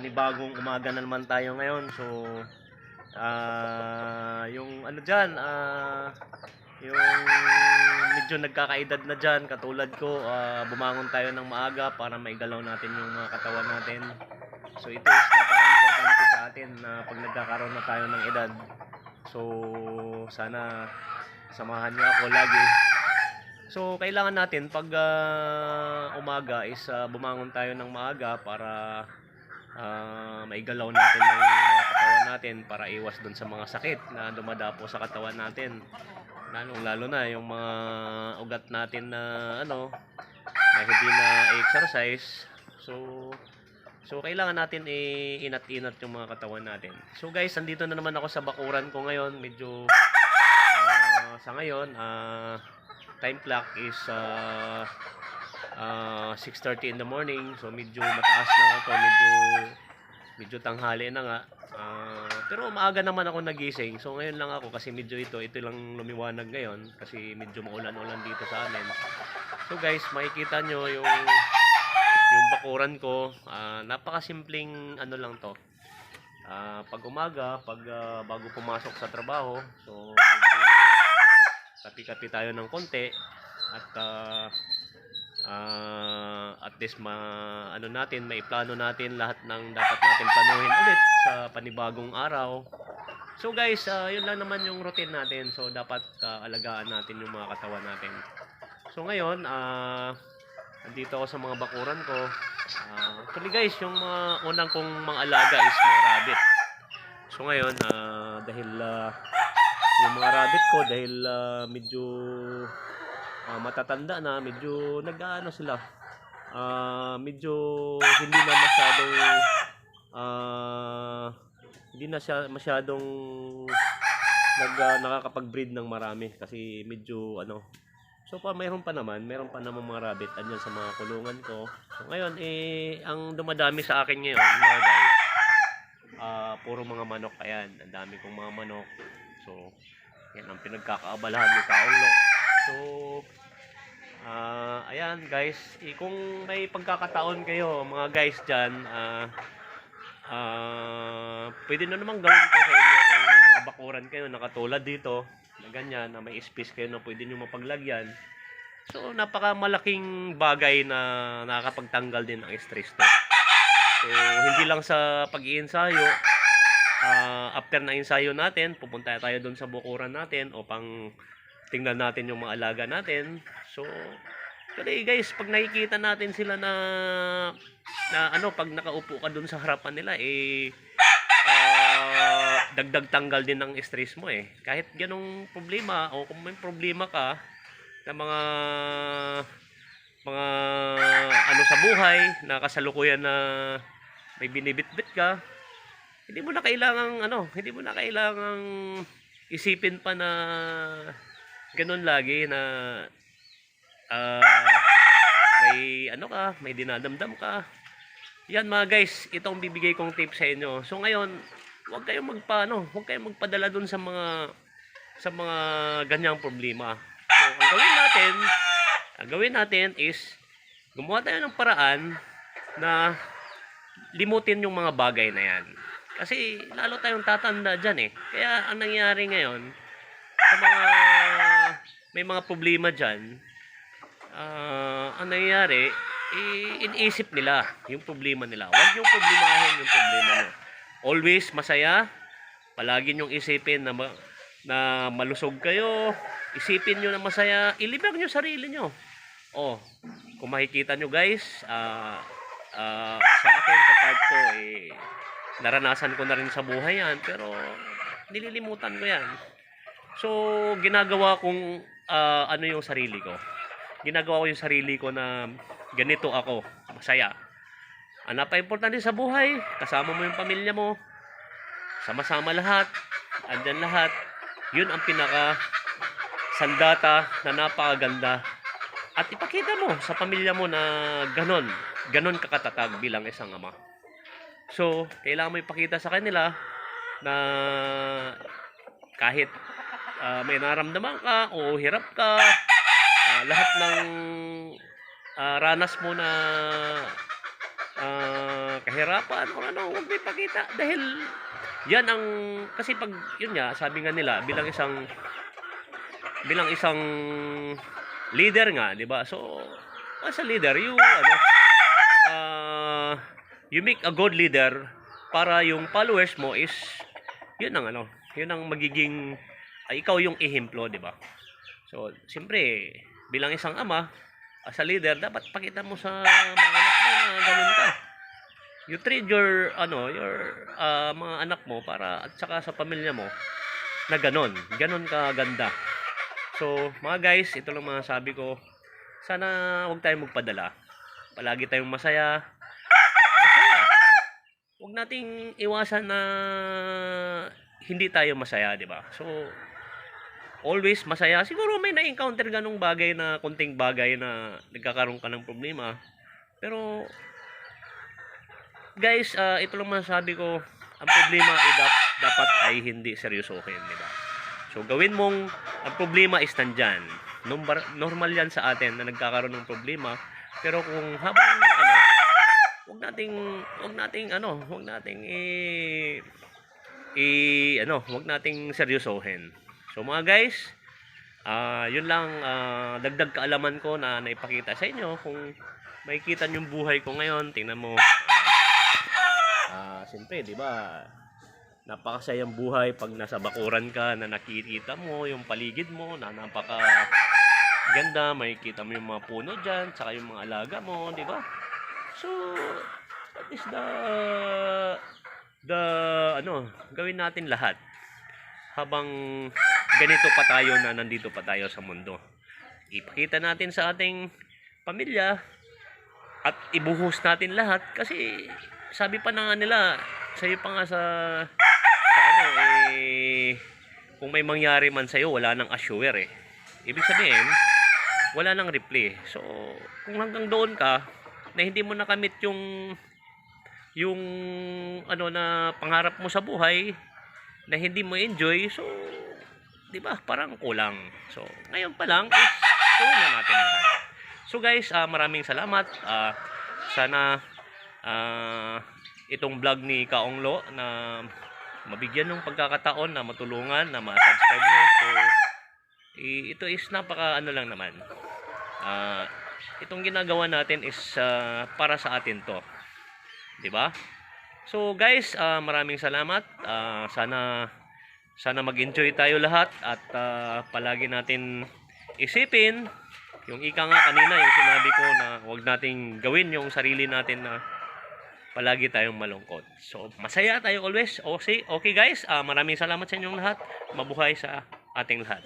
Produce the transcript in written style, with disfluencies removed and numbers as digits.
panibagong umaga na naman tayo ngayon. So, yung ano dyan, yung medyo nagkakaedad na dyan, katulad ko, bumangon tayo ng maaga para maigalaw natin yung mga katawan natin. So, ito is napaka-importante sa atin na pag nagkakaroon na tayo ng edad. So, sana samahan niyo ako lagi. So, kailangan natin pag umaga is bumangon tayo ng maaga para maigalaw natin yung mga katawan natin para iwas dun sa mga sakit na dumadapo sa katawan natin. Lalo na yung mga ugat natin na na hindi na exercise. So kailangan natin inat-inat yung mga katawan natin. So guys, andito na naman ako sa bakuran ko ngayon. Medyo sa ngayon time clock is 6:30 in the morning. So medyo mataas na ito, medyo tanghali na nga. Pero maaga naman ako nagising. So ngayon lang ako kasi medyo ito lang lumiwanag ngayon kasi medyo maulan-ulan dito sa amin. So guys, makikita nyo yung bakuran ko. Napakasimpleng lang to. Pag umaga, bago pumasok sa trabaho, so kapi-kapi tayo ng konti at at least may plano natin lahat ng dapat natin planuhin ulit sa panibagong araw. So guys, yun lang naman yung routine natin. So dapat alagaan natin yung mga katawan natin. So ngayon, andito ako sa mga bakuran ko. Actually guys, yung mga unang kong mga alaga is mga rabbit. So ngayon, dahil yung mga rabbit ko, dahil medyo matatanda na, medyo sila, medyo hindi na masyadong nakakapag-breed ng marami kasi medyo so mayroon pa naman mga rabbit andyan sa mga kulungan ko. So ngayon ang dumadami sa akin ngayon mga guys, puro mga manok. Ayan, ang dami kong mga manok. So yan ang pinagkakaabalahan ni Kaulo. So ayan guys, kung may pagkakataon kayo mga guys dyan, pwede na naman gawin ko sa inyo kung may mga bakuran kayo na katulad dito na ganyan, na may space kayo na pwede nyo mapaglagyan. So napakamalaking bagay na nakakapagtanggal din ng stress to. So hindi lang sa pag-iensayo, after na ensayo natin, pupunta tayo doon sa bukuran natin upang tingnan natin yung mga alaga natin. So kasi guys, pag nakikita natin sila na pag nakaupo ka doon sa harapan nila, dagdag tanggal din ng stress mo kahit ganong problema o kung may problema ka na mga sa buhay na kasalukuyan na may binibitbit ka, hindi mo na kailangang isipin pa na ganon lagi na may dinadamdam ka. Yan mga guys, itong bibigay kong tip sa inyo. So ngayon, huwag kayong magpadala dun sa mga ganyang problema. So ang gawin natin is gumawa tayo ng paraan na limutin yung mga bagay na yan. Kasi lalo tayong tatanda dyan Kaya ang nangyari ngayon sa may mga problema dyan, ang nangyayari, iniisip nila yung problema nila. Huwag niyong problemahin yung problema nyo. Always masaya. Palagi niyong isipin na malusog kayo. Isipin nyo na masaya. Ilibag nyo sarili nyo. Kung makikita nyo guys, sa akin, sa part ko, naranasan ko na rin sa buhay yan. Pero nililimutan ko yan. So, ginagawa kong yung sarili ko. Ginagawa ko yung sarili ko na ganito ako, masaya. Ang napaka-importante sa buhay, kasama mo yung pamilya mo, sama-sama lahat, andyan lahat. Yun ang pinaka sandata na napakaganda. At ipakita mo sa pamilya mo na ganon kakatatag bilang isang ama. So, kailangan mo ipakita sa kanila na kahit may naramdaman ka o hirap ka, lahat ng ranas mo na kahirapan o ano, huwag mo ipakita dahil yan ang kasi pag yun nga sabi nga nila bilang isang leader nga, 'di ba? So as a leader, you make a good leader para yung followers mo is yun ang magiging ikaw yung ehemplo, 'di ba? So, siyempre, bilang isang ama, as a leader, dapat pakita mo sa mga anak mo na ganun ka. You treat your mga anak mo para at saka sa pamilya mo na ganun ka ganda. So, mga guys, ito lang mga sabi ko. Sana huwag tayong magpadala. Palagi tayong masaya. Huwag nating iwasan na hindi tayo masaya, 'di ba? So, always masaya. Siguro may na-encounter ganung bagay na konting bagay na nagkakaroon ka ng problema. Pero guys, ito lang masasabi ko, ang problema ay dapat ay hindi seryosohin, di ba? So gawin mong ang problema is nandyan. Normal yan sa atin na nagkakaroon ng problema. Pero kung habang wag nating seryosohin. So mga guys, yun lang, dagdag kaalaman ko na naipakita sa inyo. Kung makikita niyo yung buhay ko ngayon, tingnan mo. Siyempre, di ba, napakasayang buhay pag nasa bakuran ka na nakikita mo yung paligid mo na napaka ganda, makikita mo yung mga puno dyan, saka yung mga alaga mo, di ba? So, that is gawin natin lahat habang ganito pa tayo na nandito pa tayo sa mundo. Ipakita natin sa ating pamilya at ibuhos natin lahat kasi sabi pa na nga nila, sa'yo pa nga kung may mangyari man sa'yo, wala nang assure eh. Ibig sabihin, wala nang replay. So, kung hanggang doon ka, na hindi mo nakamit yung na pangarap mo sa buhay, na hindi mo enjoy, so, di ba, parang kulang. So, ngayon pa lang, gawin na natin lahat. So guys, maraming salamat. Sana itong vlog ni Kaonglo na mabigyan ng pagkakataon na matulungan, na ma-subscribe nyo. So, ito is napaka lang naman. Itong ginagawa natin is para sa atin to. 'Di ba? So guys, maraming salamat. Sana mag-enjoy tayo lahat at palagi natin isipin yung ika nga kanina, yung sinabi ko na huwag nating gawin yung sarili natin na palagi tayong malungkot. So masaya tayo always. Okay guys, maraming salamat sa inyong lahat. Mabuhay sa ating lahat.